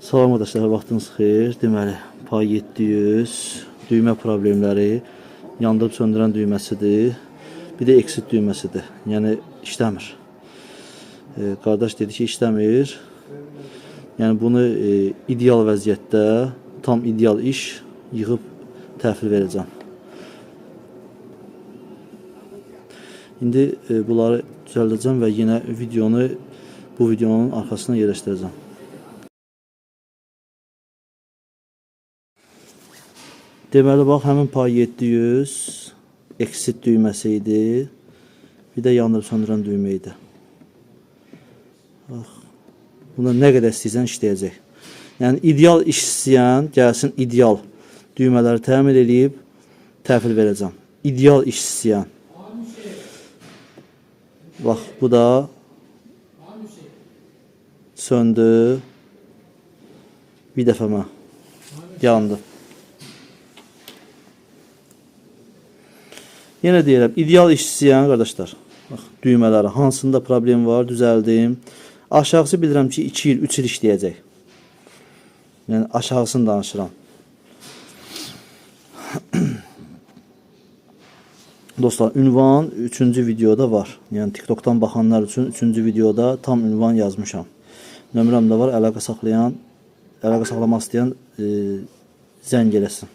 Salam arkadaşlar, vaxtınız xeyir. Deməli, pay 700 düymə problemləri, yandırıb söndürən düyməsidir. Bir də exit düyməsidir. Yəni işləmir. Qardaş dedi ki, işləmir. Yəni bunu ideal vəziyyətdə, tam ideal iş yığıb təhvil verəcəm. İndi bunları düzəldəcəm və yenə bu videonun arxasına yerləşdirəcəm. Deməli, bax, həmin pay 700 exit düyməsi idi. Bir də yandırıb söndürən düymə idi. Bax, buna nə qədər istəyirsən işləyəcək. Yəni, ideal iş istəyən gəlsin, ideal düymələri təmin edib təhvil verəcəm. İdeal iş istəyən. Bax, bu da söndü. Bir dəfəmə yandı. Yenə deyirəm, ideal iş istəyən qardaşlar, bax, düymələri, hansında problem var, düzəldim. Aşağısı bilirəm ki, 2 il, 3 il işləyəcək. Yəni, aşağısını danışıram. Dostlar, ünvan 3-cü videoda var. Yəni, TikTok'dan baxanlar üçün 3-cü videoda tam ünvan yazmışam. Nömrəm də var, əlaqə saxlamaq istəyən zəng eləsin.